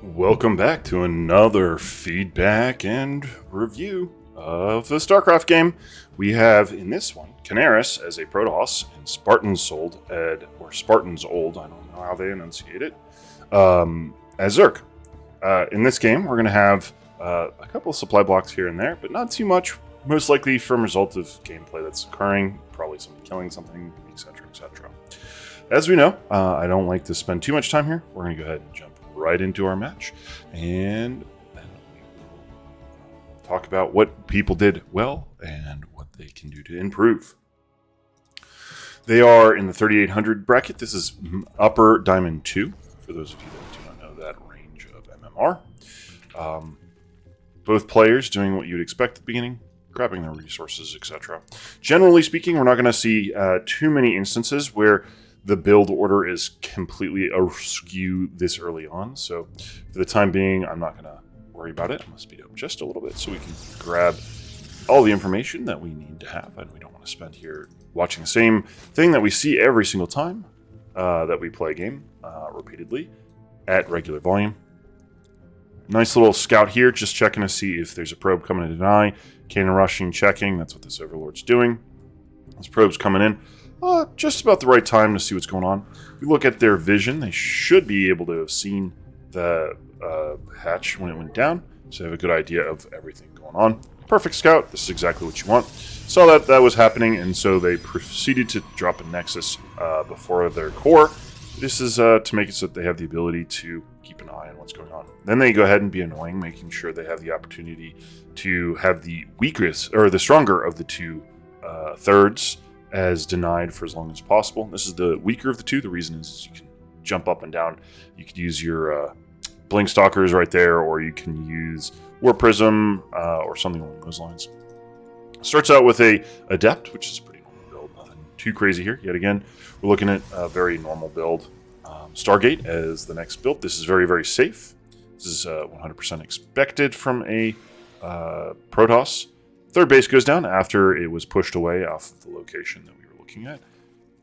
Welcome back to another feedback and review of the StarCraft game. We have in this one Caneras as a Protoss and Spartansold Spartansold, I don't know how they enunciate it, as Zerg. In this game, we're going to have a couple of supply blocks here and there, but not too much. Most likely from result of gameplay that's occurring, probably somebody killing something, etc., etc. As we know, I don't like to spend too much time here. We're going to go ahead and jump right into our match, and we will talk about what people did well and what they can do to improve. They are in the 3800 bracket. This is upper Diamond 2, for those of you that do not know that range of MMR. Both players doing what you'd expect at the beginning, grabbing their resources, etc. Generally speaking, we're not going to see too many instances where the build order is completely askew this early on. So for the time being, I'm not going to worry about it. I'm going to speed up just a little bit so we can grab all the information that we need to have. And we don't want to spend here watching the same thing that we see every single time that we play a game repeatedly at regular volume. Nice little scout here, just checking to see if there's a probe coming to deny. Cannon rushing, checking. That's what this Overlord's doing. This probe's coming in. Just about the right time to see what's going on. If you look at their vision, they should be able to have seen the hatch when it went down, so they have a good idea of everything going on. Perfect scout. This is exactly what you want. Saw that was happening, and so they proceeded to drop a Nexus before their core. This is to make it so that they have the ability to keep an eye on what's going on. Then they go ahead and be annoying, making sure they have the opportunity to have the weakest, or the stronger of the two thirds as denied for as long as possible. This is the weaker of the two. The reason is you can jump up and down. You could use your Blink Stalkers right there, or you can use War Prism or something along those lines. Starts out with a Adept, which is a pretty normal build. Nothing too crazy here. Yet again, we're looking at a very normal build. Stargate as the next build. This is very, very safe. This is 100% expected from a Protoss. Third base goes down after it was pushed away off of the location that we were looking at.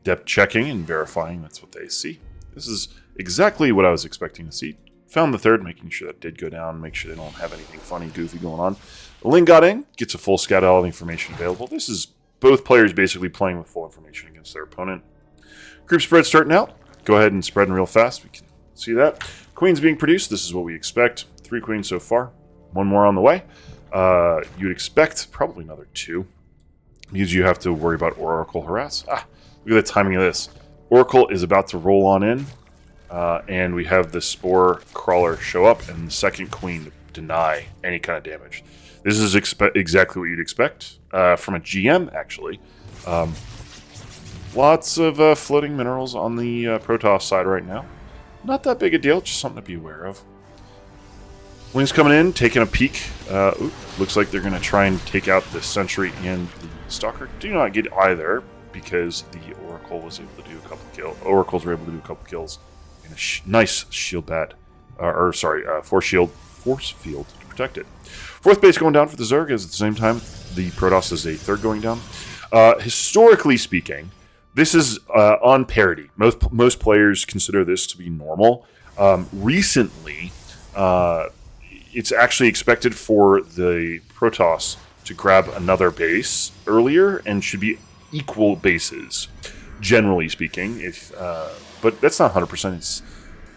Depth checking and verifying, that's what they see. This is exactly what I was expecting to see. Found the third, making sure that did go down, make sure they don't have anything funny, goofy going on. Ling got in, gets a full scout of all the information available. This is both players basically playing with full information against their opponent. Group spread starting out. Go ahead and spreading real fast. We can see that. Queens being produced, this is what we expect. 3 queens so far. 1 more on the way. You'd expect probably another 2, because you have to worry about Oracle harass. Look at the timing of this. Oracle is about to roll on in, and we have the Spore Crawler show up, and the second queen deny any kind of damage. This is exactly what you'd expect from a GM, actually. Lots of floating minerals on the Protoss side right now. Not that big a deal, just something to be aware of. Wings coming in, taking a peek. Looks like they're going to try and take out the Sentry and the Stalker. Do not get either, because the Oracle was able to do a couple kills. Oracles were able to do a couple kills in a nice shield bat, force field to protect it. Fourth base going down for the Zerg, as at the same time the Protoss is a third going down. Historically speaking, this is on parity. Most players consider this to be normal. Recently, it's actually expected for the Protoss to grab another base earlier, and should be equal bases, generally speaking. But that's not 100%.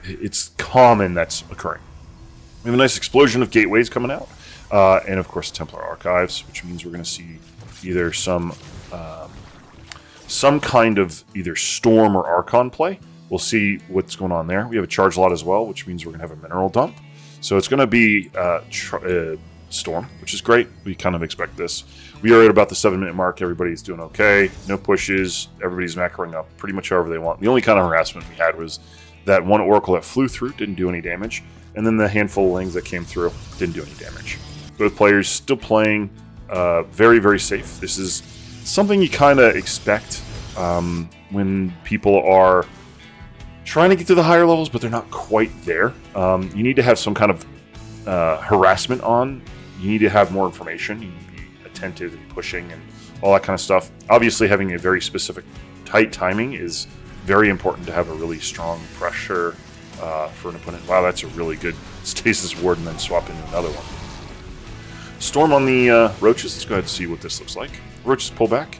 It's common that's occurring. We have a nice explosion of gateways coming out, and of course Templar Archives, which means we're going to see either some kind of either Storm or Archon play. We'll see what's going on there. We have a charge lot as well, which means we're going to have a mineral dump. So it's going to be Storm, which is great. We kind of expect this. We are at about the 7-minute mark. Everybody's doing okay. No pushes. Everybody's macroing up pretty much however they want. The only kind of harassment we had was that one Oracle that flew through, didn't do any damage. And then the handful of Lings that came through didn't do any damage. Both players still playing very, very safe. This is something you kind of expect when people are trying to get to the higher levels, but they're not quite there. You need to have some kind of harassment on. You need to have more information. You need to be attentive and pushing and all that kind of stuff. Obviously, having a very specific, tight timing is very important to have a really strong pressure for an opponent. Wow, that's a really good Stasis Ward, and then swap into another one. Storm on the Roaches. Let's go ahead and see what this looks like. Roaches pull back.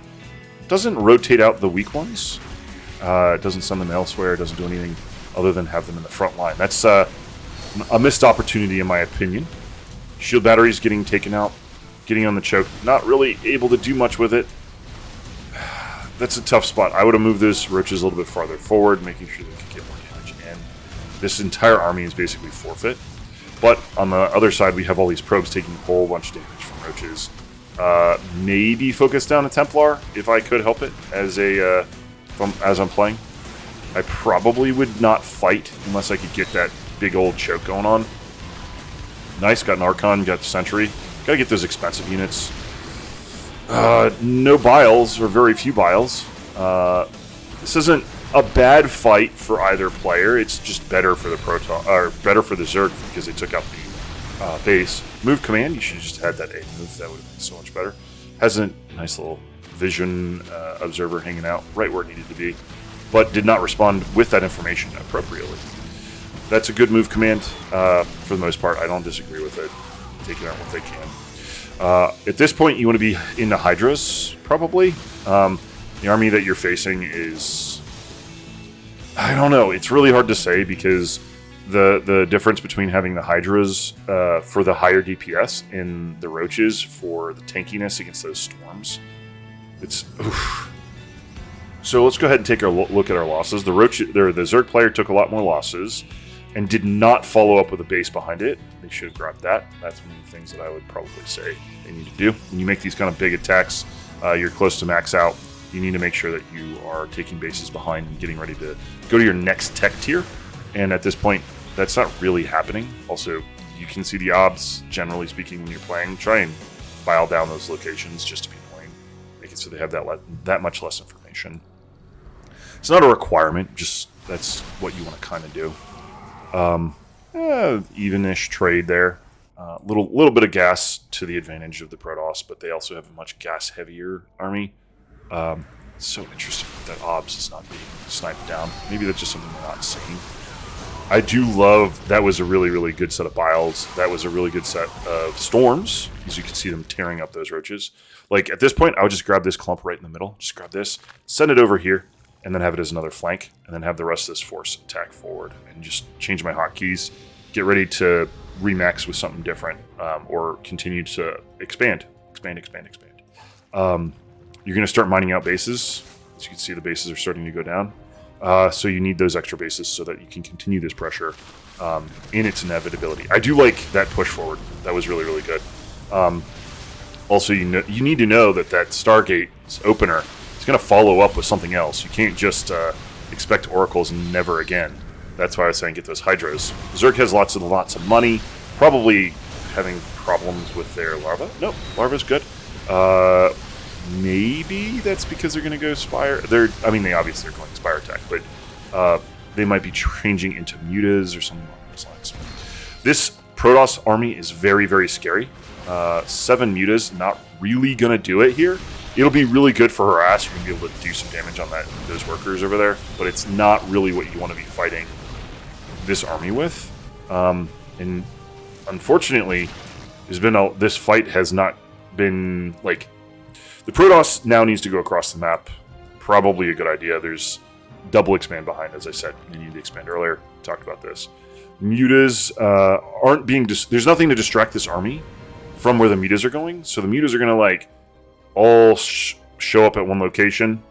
Doesn't rotate out the weak ones. It doesn't send them elsewhere. It doesn't do anything other than have them in the front line. That's a missed opportunity, in my opinion. Shield batteries getting taken out, getting on the choke. Not really able to do much with it. That's a tough spot. I would have moved those Roaches a little bit farther forward, making sure they could get more damage. And this entire army is basically forfeit. But on the other side, we have all these probes taking a whole bunch of damage from Roaches. Maybe focus down a Templar if I could help it as I'm playing. I probably would not fight unless I could get that big old choke going on. Nice, got an Archon, got the Sentry. Gotta get those expensive units. No Biles, or very few Biles. This isn't a bad fight for either player. It's just better for the Protoss, or better for the Zerg because they took out the base. Move command, you should have just had that A move. That would have been so much better. Has a nice little vision observer hanging out right where it needed to be, but did not respond with that information appropriately. That's a good move command for the most part. I don't disagree with it. Taking out what they can. At this point, you want to be into Hydras, probably. The army that you're facing is... I don't know. It's really hard to say because the difference between having the Hydras for the higher DPS and the Roaches for the tankiness against those storms. It's... Oof. So let's go ahead and take a look at our losses. The Zerg player took a lot more losses and did not follow up with a base behind it. They should have grabbed that. That's one of the things that I would probably say they need to do. When you make these kind of big attacks, you're close to max out. You need to make sure that you are taking bases behind and getting ready to go to your next tech tier. And at this point, that's not really happening. Also, you can see the obs, generally speaking, when you're playing. Try and file down those locations just to be annoying. Make it so they have that much less information. It's not a requirement, just that's what you want to kind of do. Even-ish trade there. Little bit of gas to the advantage of the Protoss, but they also have a much gas-heavier army. So interesting that obs is not being sniped down. Maybe that's just something we're not seeing. I do love, that was a really, really good set of Biles. That was a really good set of Storms, as you can see them tearing up those Roaches. Like, at this point, I would just grab this clump right in the middle. Just grab this, send it over here, and then have it as another flank, and then have the rest of this force attack forward, and just change my hotkeys, get ready to remax with something different, or continue to expand. You're going to start mining out bases. As you can see, the bases are starting to go down. So you need those extra bases so that you can continue this pressure in its inevitability. I do like that push forward. That was really, really good. Also, you need to know that Stargate's opener is going to follow up with something else. You can't just expect oracles and never again. That's why I was saying get those Hydras. Zerg has lots of money. Probably having problems with their larva. Nope, larva's good. Maybe that's because they're going to go Spire. They obviously are going Spire attack, but they might be changing into mutas or something along those lines. This Protoss army is very, very scary. 7 mutas, not really going to do it here. It'll be really good for harass. You're going to be able to do some damage on those workers over there, but it's not really what you want to be fighting this army with. And unfortunately, this fight has not been like... The Protoss now needs to go across the map. Probably a good idea. There's double expand behind, as I said. You need to expand earlier. Talked about this. Mutas aren't being... There's nothing to distract this army from where the mutas are going. So the mutas are going to all show up at one location,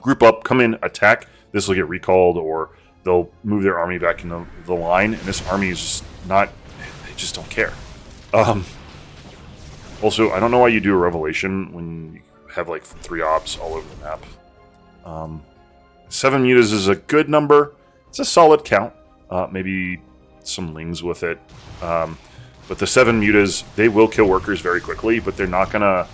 group up, come in, attack. This will get recalled, or they'll move their army back into the line. And this army is just not... They just don't care. Also, I don't know why you do a revelation when you have 3 ops all over the map. 7 mutas is a good number. It's a solid count. Maybe some lings with it. But the 7 mutas, they will kill workers very quickly, but they're not gonna...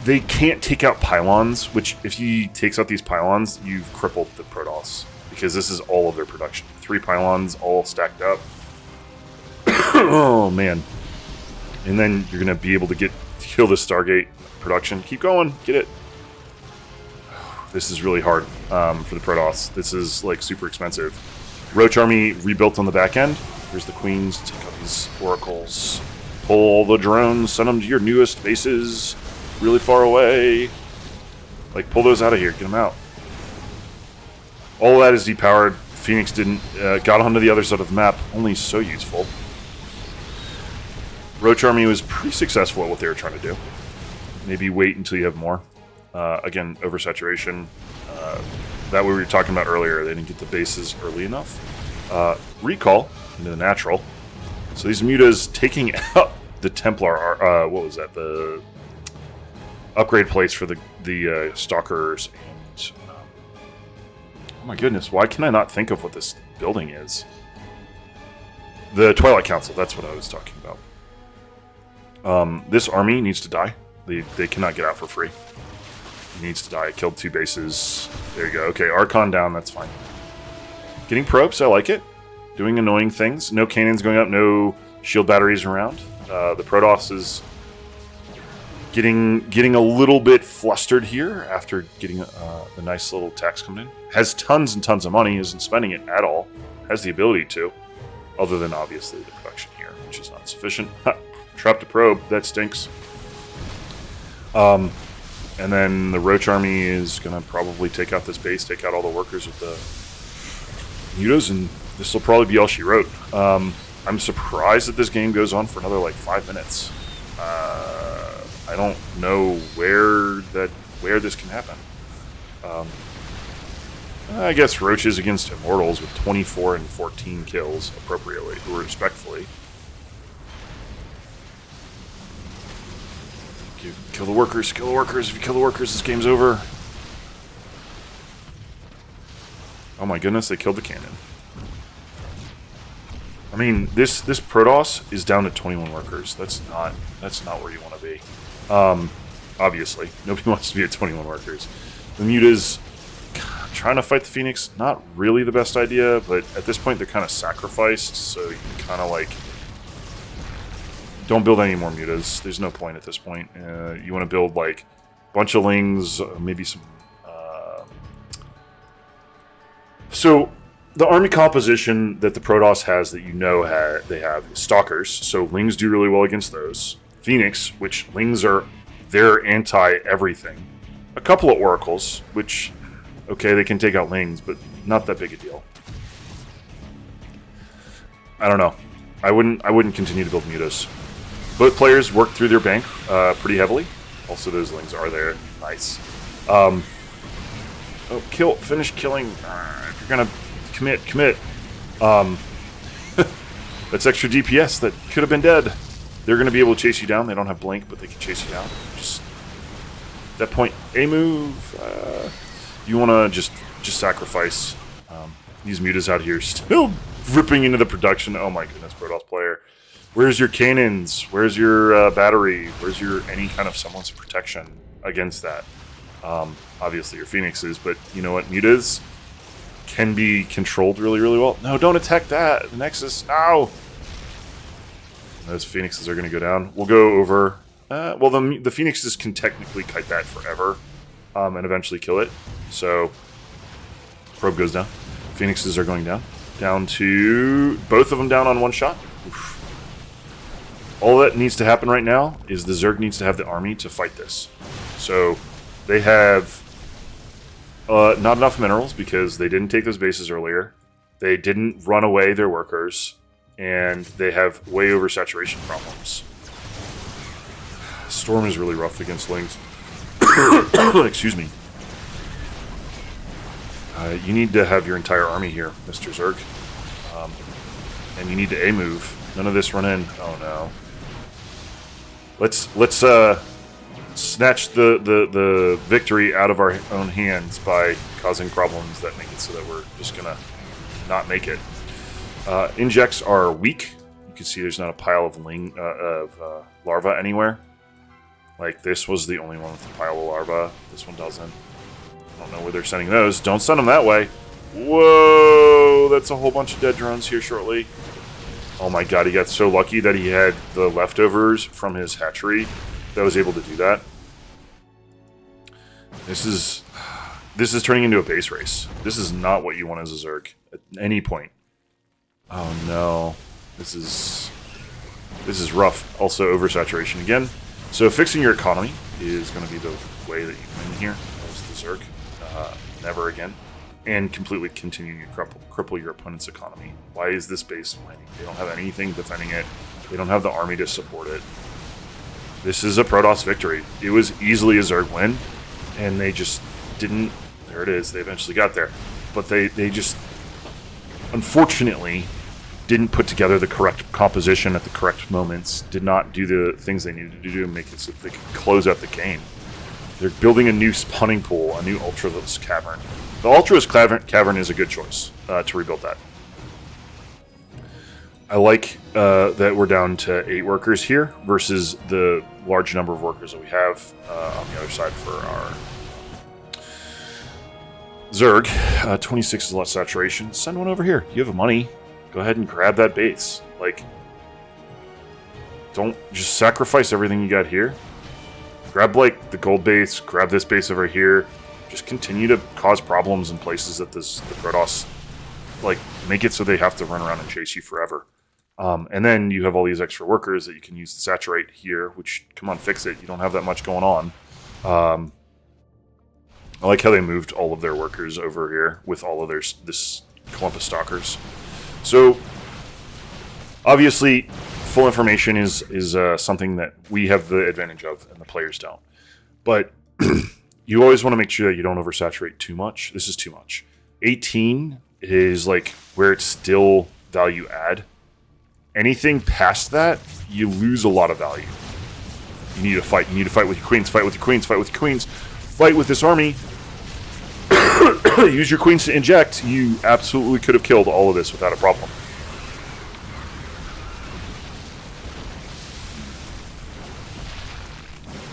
They can't take out pylons, which if he takes out these pylons, you've crippled the Protoss. Because this is all of their production. 3 pylons all stacked up. Oh, man. And then you're going to be able to kill the Stargate production. Keep going. Get it. This is really hard. for the Protoss. This is like super expensive. Roach Army rebuilt on the back end. Here's the Queens. Take out these Oracles. Pull the drones. Send them to your newest bases really far away. Like, pull those out of here. Get them out. All of that is depowered. Phoenix didn't got onto the other side of the map. Only so useful. Roach Army was pretty successful at what they were trying to do. Maybe wait until you have more. Again, oversaturation. That we were talking about earlier. They didn't get the bases early enough. Recall into the natural. So these mutas taking out the Templar. What was that? The upgrade plates for the stalkers. And oh my goodness, why can I not think of what this building is? The Twilight Council. That's what I was talking about. This army needs to die. They cannot get out for free. It needs to die. It killed 2 bases. There you go. Okay, Archon down. That's fine. Getting probes. I like it. Doing annoying things. No cannons going up. No shield batteries around. The Protoss is getting a little bit flustered here after getting the nice little tax coming in. Has tons and tons of money. Isn't spending it at all. Has the ability to. Other than obviously the production here, which is not sufficient. Trapped a probe. That stinks. And then the Roach Army is going to probably take out this base, take out all the workers with the mutas, and this will probably be all she wrote. I'm surprised that this game goes on for another like 5 minutes. I don't know where this can happen. I guess Roaches against Immortals with 24 and 14 kills appropriately, or respectfully. Kill the workers, kill the workers. If you kill the workers, this game's over. Oh my goodness, they killed the cannon. I mean, this Protoss is down to 21 workers. That's not where you want to be. Obviously, nobody wants to be at 21 workers. The mutas trying to fight the Phoenix, not really the best idea, but at this point they're kind of sacrificed, so you can kind of like don't build any more mutas. There's no point at this point. You want to build like a bunch of lings, maybe some. So the army composition that the Protoss has that they have is stalkers. So lings do really well against those. Phoenix, which lings are they're anti everything. A couple of oracles, which okay they can take out lings, but not that big a deal. I don't know. I wouldn't continue to build mutas. Both players work through their bank pretty heavily. Also, those lings are there. Nice. Finish killing. If you're gonna commit. That's extra DPS that could have been dead. They're gonna be able to chase you down. They don't have blink, but they can chase you down. Just at that point, a move. You want to just sacrifice these mutas out here, still ripping into the production. Oh my goodness, Protoss player. Where's your cannons? Where's your battery? Where's your any kind of semblance of protection against that? Obviously your Phoenixes, but you know what? Mutas can be controlled really, really well. No, don't attack that. The Nexus. Ow! Those Phoenixes are going to go down. We'll go over... well, the Phoenixes can technically kite that forever and eventually kill it. So, probe goes down. Phoenixes are going down. Down to... both of them down on one shot. Oof. All that needs to happen right now is the Zerg needs to have the army to fight this. So they have not enough minerals because they didn't take those bases earlier. They didn't run away their workers. And they have way oversaturation problems. Storm is really rough against lings. Excuse me. You need to have your entire army here, Mr. Zerg. And you need to A-move. None of this run in. Oh no. Let's snatch the victory out of our own hands by causing problems that make it so that we're just gonna not make it. Injects are weak. You can see there's not a pile of larvae anywhere. Like this was the only one with a pile of larvae. This one doesn't. I don't know where they're sending those. Don't send them that way. Whoa! That's a whole bunch of dead drones here shortly. Oh my god, he got so lucky that he had the leftovers from his hatchery that was able to do that. This is... This is turning into a base race. This is not what you want as a Zerg at any point. Oh no. This is rough. Also oversaturation again. So fixing your economy is going to be the way that you win here as the Zerg. Never again. And completely continuing to cripple your opponent's economy. Why is this base winning? They don't have anything defending it. They don't have the army to support it. This is a Protoss victory. It was easily a Zerg win, and they just didn't. There it is. They eventually got there. But they just, unfortunately, didn't put together the correct composition at the correct moments, did not do the things they needed to do to make it so that they could close out the game. They're building a new spawning pool, a new Ultralisk Cavern. The Ultralisk Cavern is a good choice to rebuild that. I like that we're down to 8 workers here versus the large number of workers that we have on the other side for our Zerg. 26 is less saturation. Send one over here. You have money. Go ahead and grab that base. Like, don't just sacrifice everything you got here. Grab, like, the gold base. Grab this base over here. Just continue to cause problems in places that the Protoss, like, make it so they have to run around and chase you forever. And then you have all these extra workers that you can use to saturate here, which, come on, fix it. You don't have that much going on. I like how they moved all of their workers over here with all of this clump of stalkers. So, obviously, full information is something that we have the advantage of and the players don't. But you always want to make sure that you don't oversaturate too much. This is too much. 18 is like where it's still value add. Anything past that, you lose a lot of value. You need to fight. You need to fight with your queens. Fight with your queens. Fight with your queens. Fight with this army. Use your queens to inject. You absolutely could have killed all of this without a problem.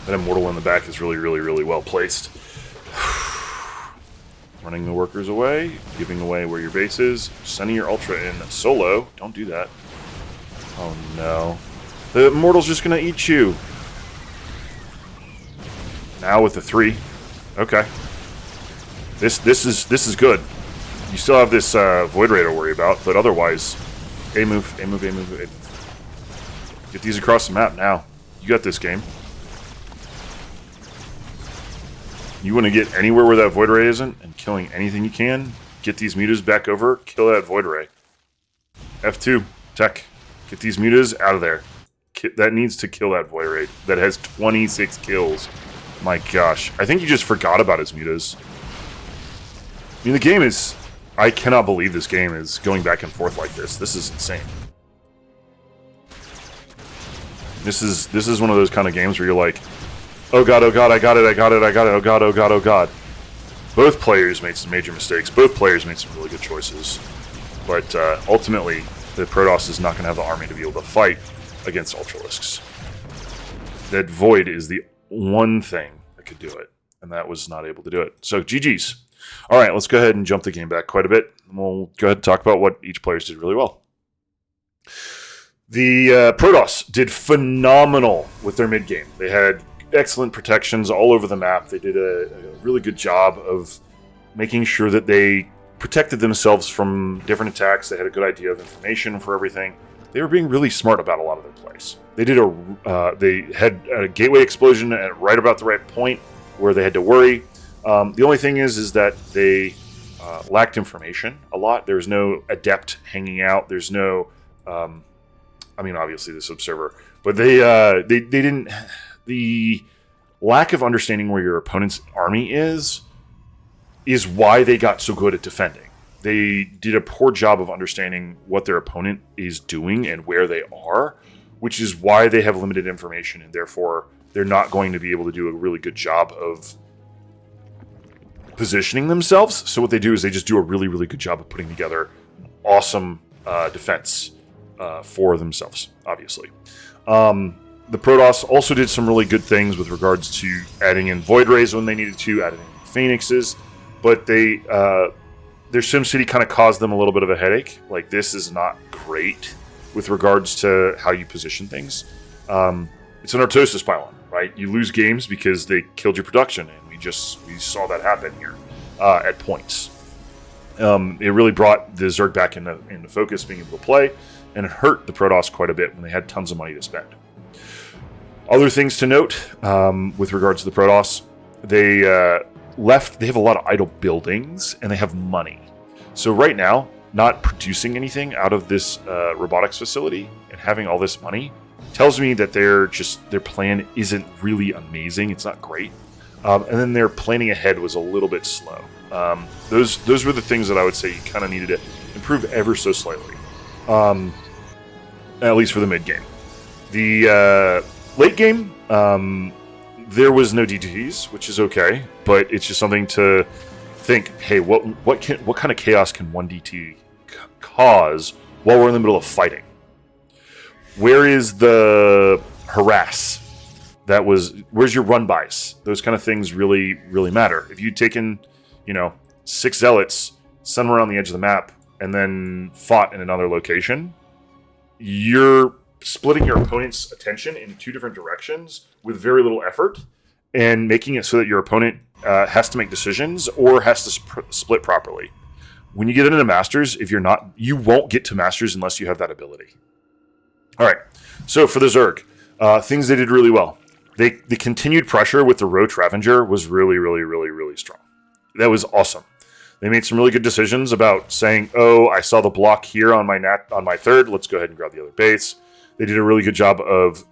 That Immortal in the back is really, really, really well placed. Running the workers away. Giving away where your base is. Sending your Ultra in solo. Don't do that. Oh no. The Immortal's just gonna eat you. Now with the 3. Okay. This is good. You still have this Void Ray to worry about, but otherwise, A move. Get these across the map now. You got this game. You want to get anywhere where that Void Ray isn't, and killing anything you can. Get these mutas back over. Kill that Void Ray. F2 tech. Get these mutas out of there. That needs to kill that Void Ray. That has 26 kills. My gosh. I think you just forgot about his mutas. I mean, the game is... I cannot believe this game is going back and forth like this. This is insane. This is one of those kind of games where you're like, oh god, I got it, oh god, oh god. Both players made some major mistakes. Both players made some really good choices. But ultimately, the Protoss is not going to have the army to be able to fight against Ultralisks. That Void is the one thing that could do it, and that was not able to do it. So, GG's. All right, let's go ahead and jump the game back quite a bit. We'll go ahead and talk about what each player did really well. The Protoss did phenomenal with their mid-game. They had excellent protections all over the map. They did a really good job of making sure that they protected themselves from different attacks. They had a good idea of information for everything. They were being really smart about a lot of their plays. They had a gateway explosion at right about the right point where they had to worry. The only thing is that they lacked information a lot. There was no adept hanging out. There's no, I mean, obviously this observer, but they didn't. The lack of understanding where your opponent's army is why they got so good at defending. They did a poor job of understanding what their opponent is doing and where they are, which is why they have limited information, and therefore they're not going to be able to do a really good job of positioning themselves. So what they do is they just do a really, really good job of putting together awesome defense for themselves, obviously. The Protoss also did some really good things with regards to adding in Void Rays when they needed to, adding in Phoenixes, but their SimCity kind of caused them a little bit of a headache. Like, this is not great with regards to how you position things. It's an Artosis pylon, right? You lose games because they killed your production, and we saw that happen here. at points. It really brought the Zerg back into focus, being able to play, and it hurt the Protoss quite a bit when they had tons of money to spend. Other things to note with regards to the Protoss, they have a lot of idle buildings, and they have money. So right now, not producing anything out of this robotics facility and having all this money tells me that their plan isn't really amazing. It's not great. And then their planning ahead was a little bit slow. Those were the things that I would say you kind of needed to improve ever so slightly, at least for the mid game. The late game, there was no DTs, which is okay, but it's just something to think. Hey, what kind of chaos can one DT cause while we're in the middle of fighting? Where is the harass? Where's your run bys? Those kind of things really, really matter. If you'd taken, 6 zealots, sent them around the edge of the map, and then fought in another location, you're splitting your opponent's attention in 2 different directions with very little effort, and making it so that your opponent has to make decisions or has to split properly. When you get into Masters, you won't get to Masters unless you have that ability. All right, so for the Zerg, things they did really well. The continued pressure with the Roach Ravager was really, really, really, really strong. That was awesome. They made some really good decisions about saying, "Oh, I saw the block here on my third. Let's go ahead and grab the other base." They did a really good job of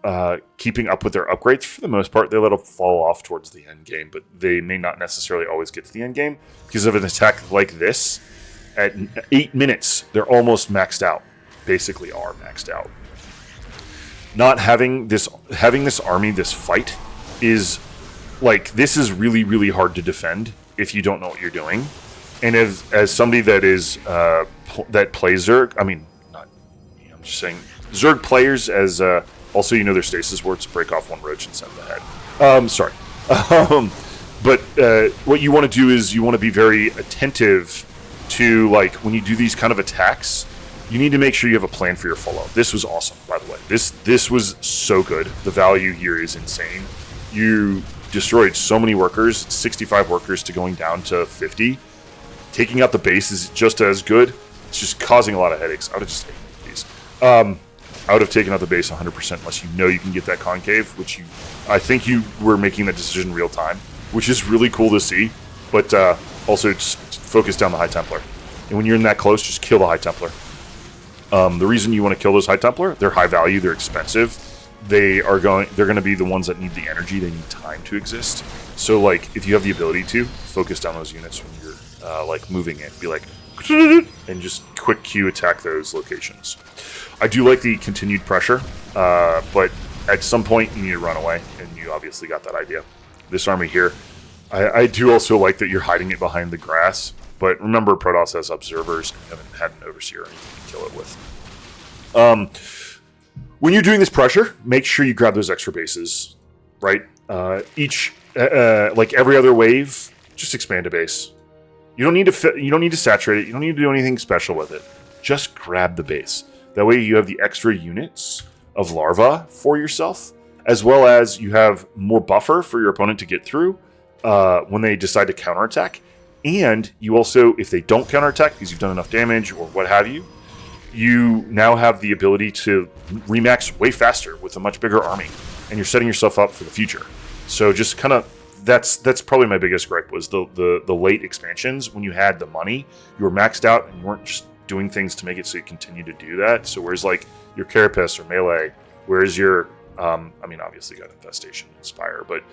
keeping up with their upgrades. For the most part, they let them fall off towards the end game, but they may not necessarily always get to the end game because of an attack like this. At 8 minutes, they're almost maxed out. Basically, are maxed out. Not having this army, this fight, is this is really, really hard to defend if you don't know what you're doing. And as somebody that is that plays Zerg, I'm just saying Zerg players as also their stasis wards break off 1 roach and send them ahead. Sorry, but what you want to do is you want to be very attentive to when you do these kind of attacks. You need to make sure you have a plan for your follow. This was awesome, by the way. This was so good. The value here is insane. You destroyed so many workers, 65 workers to going down to 50. Taking out the base is just as good. It's just causing a lot of headaches. I would have just taken these. I would have taken out the base 100% unless you can get that concave, which I think you were making that decision real time, which is really cool to see. But also just focus down the High Templar. And when you're in that close, just kill the High Templar. The reason you want to kill those High Templar, they're high value, they're expensive. They're going to be the ones that need the energy, they need time to exist. So if you have the ability to focus down those units when you're moving in, be and just quick Q attack those locations. I do like the continued pressure, but at some point you need to run away, and you obviously got that idea. This army here, I do also like that you're hiding it behind the grass. But remember, Protoss has observers and had an overseer and you can kill it with. When you're doing this pressure, make sure you grab those extra bases, right? Each, every other wave, just expand a base. You don't need to saturate it. You don't need to do anything special with it. Just grab the base. That way you have the extra units of larvae for yourself, as well as you have more buffer for your opponent to get through when they decide to counterattack. And you also, if they don't counterattack because you've done enough damage or what have you, you now have the ability to remax way faster with a much bigger army, and you're setting yourself up for the future. So just kind of, that's probably my biggest gripe was the late expansions. When you had the money, you were maxed out and you weren't just doing things to make it so you continue to do that. So where's your Carapace or Melee? Where's your, obviously got Infestation and Spire, but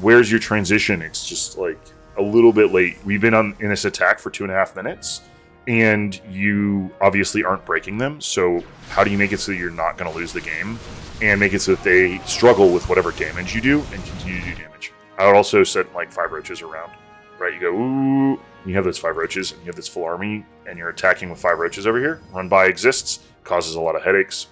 where's your transition? It's just a little bit late. We've been in this attack for 2.5 minutes, and you obviously aren't breaking them. So how do you make it so you're not going to lose the game, and make it so that they struggle with whatever damage you do and continue to do damage? I would also set 5 roaches around, right? You go, ooh, you have those 5 roaches, and you have this full army, and you're attacking with 5 roaches over here. Run by exists, causes a lot of headaches.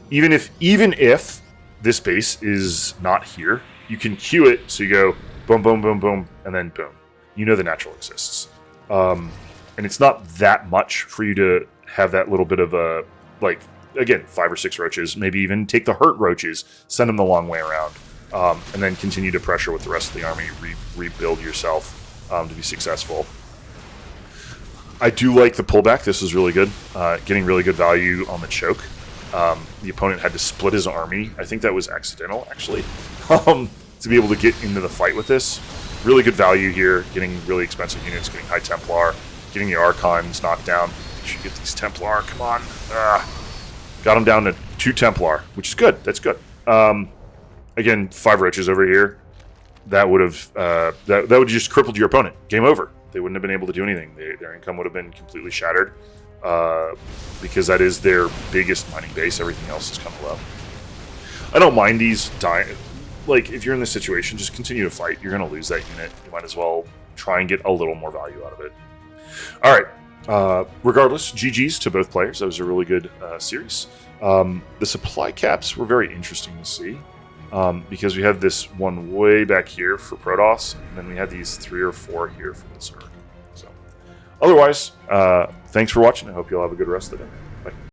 Even if this base is not here, you can queue it, so you go boom, boom, boom, boom, and then boom. The natural exists. And it's not that much for you to have that little bit of a, again, 5 or 6 roaches, maybe even take the hurt roaches, send them the long way around, and then continue to pressure with the rest of the army, rebuild yourself. to be successful. I do like the pullback. This was really good. Getting really good value on the choke. The opponent had to split his army. I think that was accidental, actually, to be able to get into the fight with this. Really good value here, getting really expensive units, getting high Templar, getting the Archons knocked down. You should get these Templar, come on. Got them down to 2 Templar, which is good. That's good. Again, 5 roaches over here. That would have that would just crippled your opponent. Game over. They wouldn't have been able to do anything. Their income would have been completely shattered because that is their biggest mining base. Everything else is kind of low. I don't mind these dying. Like, if you're in this situation, just continue to fight. You're going to lose that unit. You might as well try and get a little more value out of it. All right. Regardless, GG's to both players. That was a really good series. The supply caps were very interesting to see. Because we have this one way back here for Protoss, and then we had these 3 or 4 here for the Zerg. So, otherwise, thanks for watching. I hope you all have a good rest of the day. Bye.